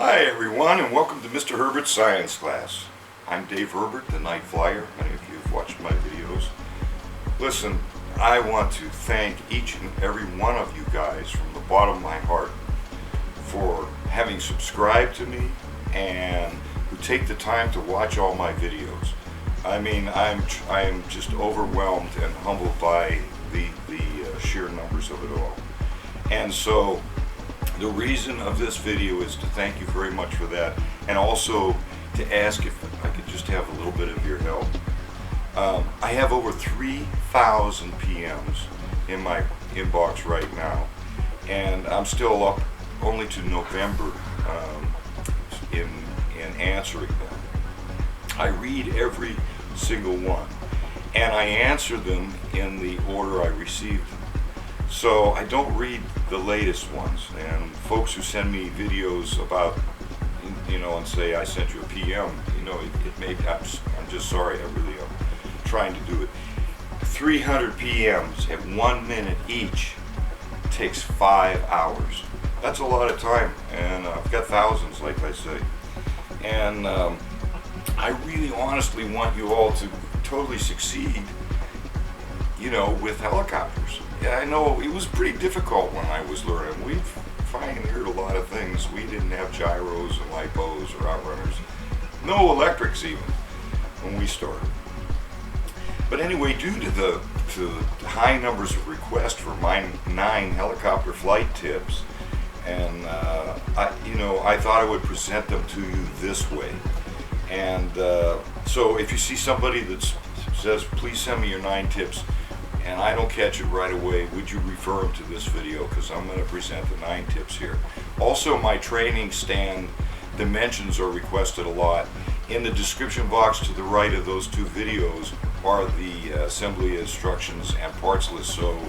Hi everyone, and welcome to Mr. Herbert's Science Class. I'm Dave Herbert, the Night Flyer. Many of you have watched my videos. Listen, I want to thank each and every one of you guys from the bottom of my heart for having subscribed to me and who take the time to watch all my videos. I mean, I'm just overwhelmed and humbled by the sheer numbers of it all. And so the reason of this video is to thank you very much for that, and also to ask if I could just have a little bit of your help. I have over 3,000 PMs in my inbox right now, and I'm still up only to November in answering them. I read every single one, and I answer them in the order I received them. So I don't read the latest ones, and folks who send me videos about, and say I sent you a PM, it may, I'm just sorry, I really am trying to do it. 300 PMs at 1 minute each takes 5 hours. That's a lot of time, and I've got thousands, like I say. And I really honestly want you all to totally succeed, with helicopters. Yeah, I know it was pretty difficult when I was learning. We've pioneered a lot of things. We didn't have gyros and lipos or outrunners. No electrics even when we started. But anyway, due to the high numbers of requests for my 9 helicopter flight tips, and I thought I would present them to you this way. And so if you see somebody that says, please send me your 9 tips, and I don't catch it right away, would you refer them to this video, because I'm going to present the 9 tips here. Also, my training stand dimensions are requested a lot. In the description box to the right of those 2 videos are the assembly instructions and parts list, so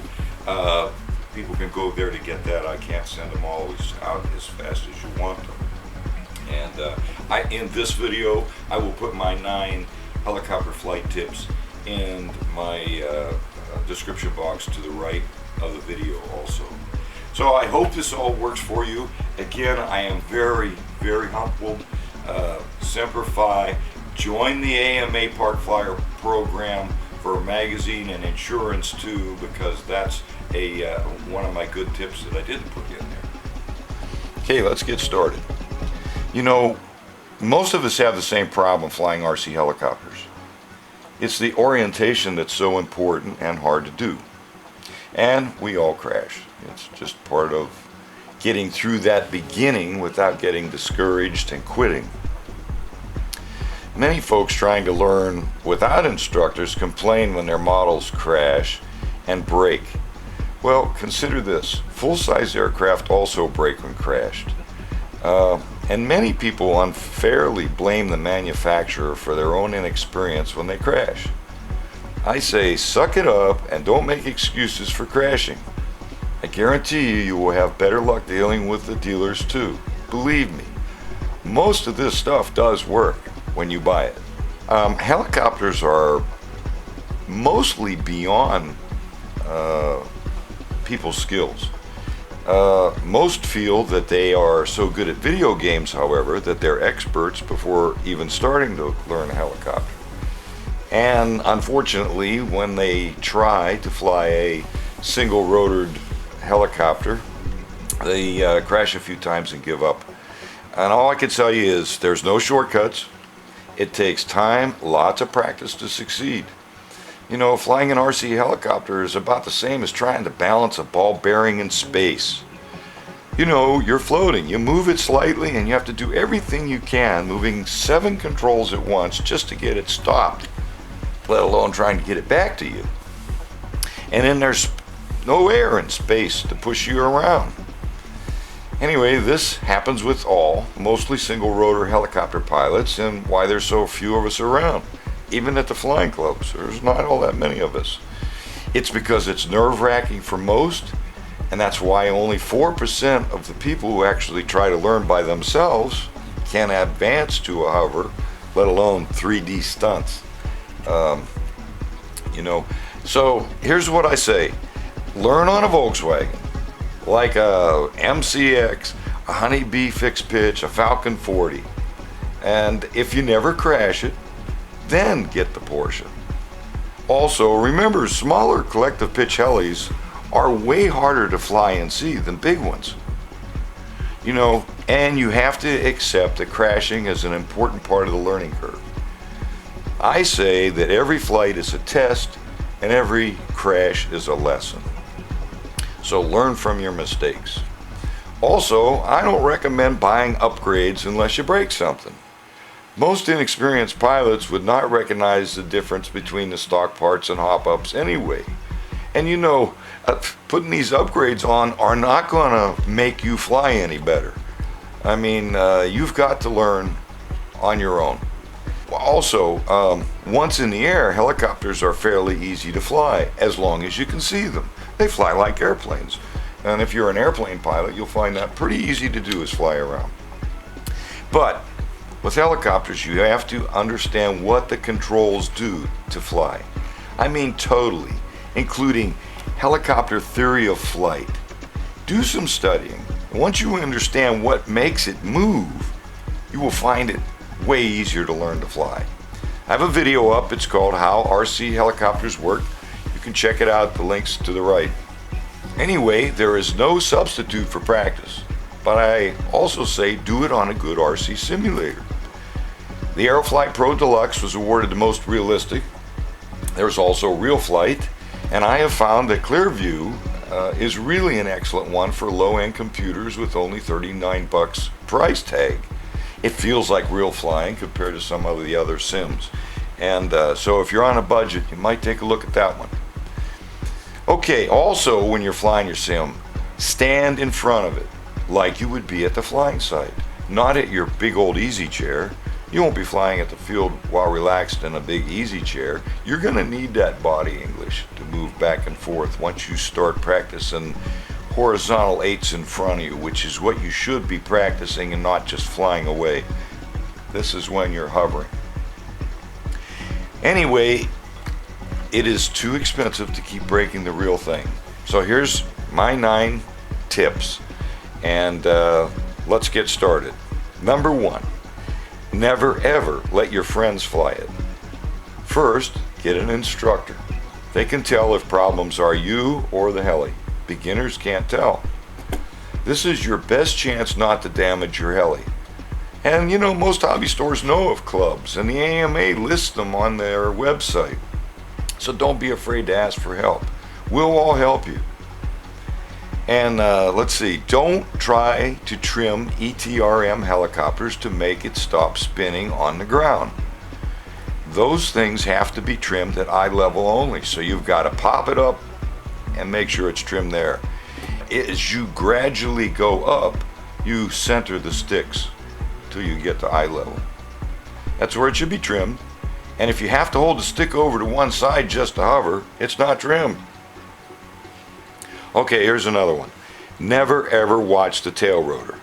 people can go there to get that. I can't send them always out as fast as you want them. And in this video, I will put my 9 helicopter flight tips in my description box to the right of the video also. So I hope this all works for you. Again, I am very, very humbled. Semper Fi. Join the AMA Park Flyer program for a magazine and insurance too, because that's one of my good tips that I didn't put in there. Okay, let's get started. Most of us have the same problem flying RC helicopters. It's the orientation that's so important and hard to do. And we all crash. It's just part of getting through that beginning without getting discouraged and quitting. Many folks trying to learn without instructors complain when their models crash and break. Well, consider this. Full-size aircraft also break when crashed. And many people unfairly blame the manufacturer for their own inexperience when they crash. I say, suck it up and don't make excuses for crashing. I guarantee you will have better luck dealing with the dealers too. Believe me, most of this stuff does work when you buy it. Helicopters are mostly beyond people's skills. Most feel that they are so good at video games, however, that they're experts before even starting to learn a helicopter. And unfortunately, when they try to fly a single rotored helicopter, they crash a few times and give up. And all I can tell you is there's no shortcuts. It takes time, lots of practice to succeed. Flying an RC helicopter is about the same as trying to balance a ball bearing in space. You're floating. You move it slightly and you have to do everything you can, moving 7 controls at once just to get it stopped, let alone trying to get it back to you. And then there's no air in space to push you around. Anyway, this happens with mostly single rotor helicopter pilots, and why there's so few of us around. Even at the flying clubs, there's not all that many of us. It's because it's nerve-wracking for most, and that's why only 4% of the people who actually try to learn by themselves can advance to a hover, let alone 3D stunts. So here's what I say. Learn on a Volkswagen, like a MCX, a Honeybee fixed pitch, a Falcon 40. And if you never crash it, then get the Porsche. Also, remember, smaller collective pitch helis are way harder to fly and see than big ones. You know, and you have to accept that crashing is an important part of the learning curve. I say that every flight is a test and every crash is a lesson. So learn from your mistakes. Also, I don't recommend buying upgrades unless you break something. Most inexperienced pilots would not recognize the difference between the stock parts and hop-ups anyway. And you know, putting these upgrades on are not going to make you fly any better. I mean, you've got to learn on your own. Also, once in the air, helicopters are fairly easy to fly, as long as you can see them. They fly like airplanes. And if you're an airplane pilot, you'll find that pretty easy to do is fly around. But with helicopters, you have to understand what the controls do to fly. I mean totally, including helicopter theory of flight. Do some studying. Once you understand what makes it move, you will find it way easier to learn to fly. I have a video up. It's called How RC Helicopters Work. You can check it out. The link's to the right. Anyway, there is no substitute for practice, but I also say do it on a good RC simulator. The Aeroflight Pro Deluxe was awarded the most realistic. There's also Real Flight, and I have found that Clearview is really an excellent one for low-end computers with only $39 price tag. It feels like real flying compared to some of the other sims. And so if you're on a budget, you might take a look at that one. Okay, also when you're flying your sim, stand in front of it like you would be at the flying site, not at your big old easy chair. You won't be flying at the field while relaxed in a big easy chair. You're going to need that body English to move back and forth once you start practicing horizontal eights in front of you, which is what you should be practicing and not just flying away. This is when you're hovering. Anyway, it is too expensive to keep breaking the real thing. So here's my 9 tips, and let's get started. Number 1, never ever let your friends fly it. First, get an instructor. They can tell if problems are you or the heli. Beginners can't tell. This is your best chance not to damage your heli. And you know, most hobby stores know of clubs, and the AMA lists them on their website. So don't be afraid to ask for help. We'll all help you. And let's see, don't try to trim ETRM helicopters to make it stop spinning on the ground. Those things have to be trimmed at eye level only, so you've got to pop it up and make sure it's trimmed there. As you gradually go up, you center the sticks till you get to eye level. That's where it should be trimmed. And if you have to hold the stick over to one side just to hover, it's not trimmed. Okay, here's another one. Never ever watch the tail rotor.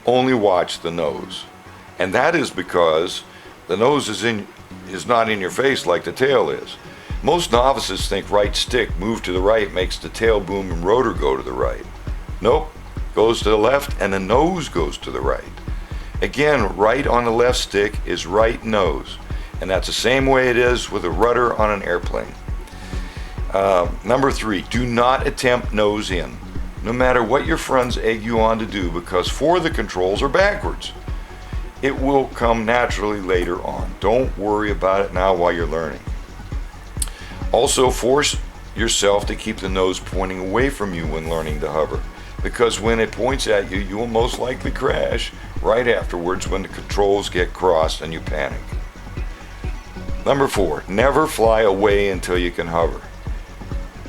Only watch the nose. And that is because the nose is not in your face like the tail is. Most novices think right stick, move to the right, makes the tail boom and rotor go to the right. Nope, goes to the left and the nose goes to the right. Again, right on the left stick is right nose. And that's the same way it is with a rudder on an airplane. Number 3, do not attempt nose in, no matter what your friends egg you on to do, because 4 of the controls are backwards. It will come naturally later on. Don't worry about it now while you're learning. Also, force yourself to keep the nose pointing away from you when learning to hover, because when it points at you, you will most likely crash right afterwards when the controls get crossed and you panic. Number 4, never fly away until you can hover,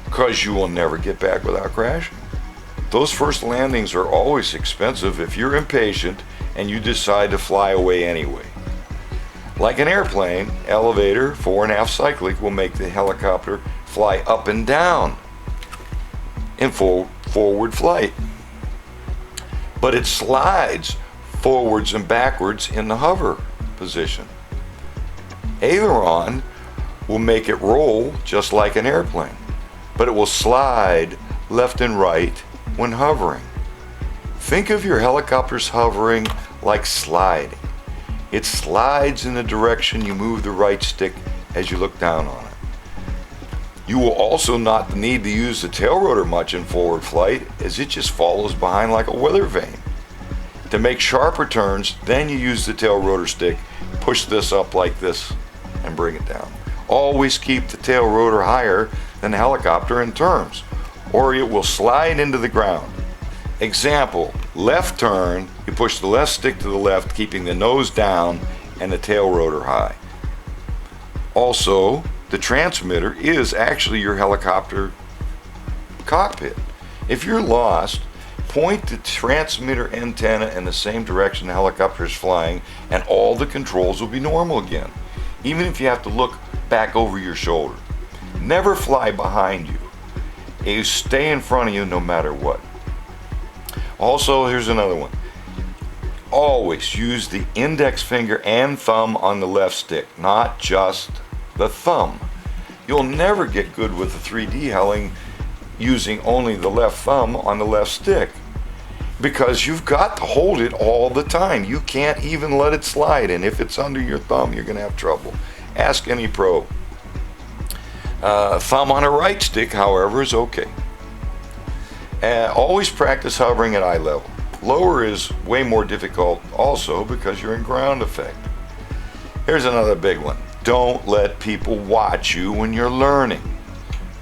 because you will never get back without crashing. Those first landings are always expensive if you're impatient and you decide to fly away anyway. Like an airplane, elevator, 4.5 cyclic will make the helicopter fly up and down in forward flight. But it slides forwards and backwards in the hover position. Aileron will make it roll just like an airplane, but it will slide left and right when hovering. Think of your helicopter's hovering like sliding. It slides in the direction you move the right stick as you look down on it. You will also not need to use the tail rotor much in forward flight, as it just follows behind like a weather vane. To make sharper turns, then you use the tail rotor stick, push this up like this, and bring it down. Always keep the tail rotor higher than the helicopter in turns, or it will slide into the ground. Example, left turn, you push the left stick to the left, keeping the nose down and the tail rotor high. Also, the transmitter is actually your helicopter cockpit. If you're lost, point the transmitter antenna in the same direction the helicopter is flying, and all the controls will be normal again, even if you have to look back over your shoulder. Never fly behind you. You stay in front of you no matter what. Also, here's another one. Always use the index finger and thumb on the left stick, not just the thumb. You'll never get good with the 3D helling using only the left thumb on the left stick, because you've got to hold it all the time. You can't even let it slide, and if it's under your thumb, you're going to have trouble. Ask any pro. Thumb on a right stick, however, is okay. Always practice hovering at eye level. Lower is way more difficult also because you're in ground effect. Here's another big one. Don't let people watch you when you're learning.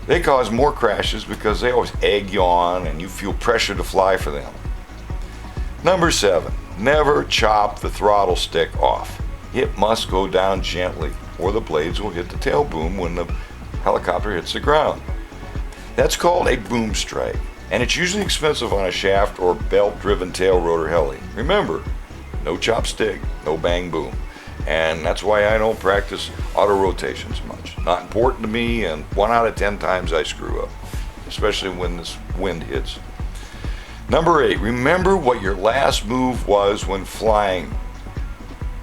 They cause more crashes because they always egg you on and you feel pressure to fly for them. Number 7, never chop the throttle stick off. It must go down gently, or the blades will hit the tail boom when the helicopter hits the ground. That's called a boom strike, and it's usually expensive on a shaft or belt-driven tail rotor heli. Remember, no chop stick, no bang boom. And that's why I don't practice auto rotations much. Not important to me, and 1 out of 10 times I screw up, especially when this wind hits. Number 8, remember what your last move was when flying.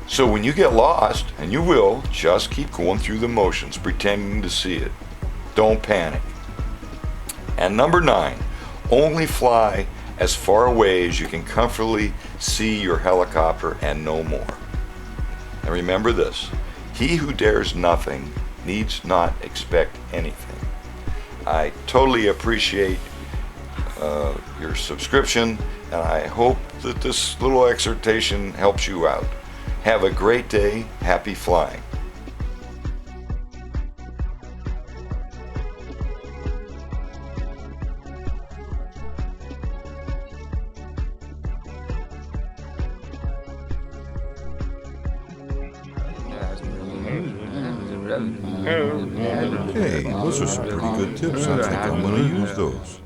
So when you get lost, and you will, just keep going through the motions, pretending to see it. Don't panic. And number 9, only fly as far away as you can comfortably see your helicopter and no more. And remember this, he who dares nothing needs not expect anything. I totally appreciate your subscription, and I hope that this little exhortation helps you out. Have a great day. Happy flying. Hey, those are some pretty good tips. I think I'm going to use those.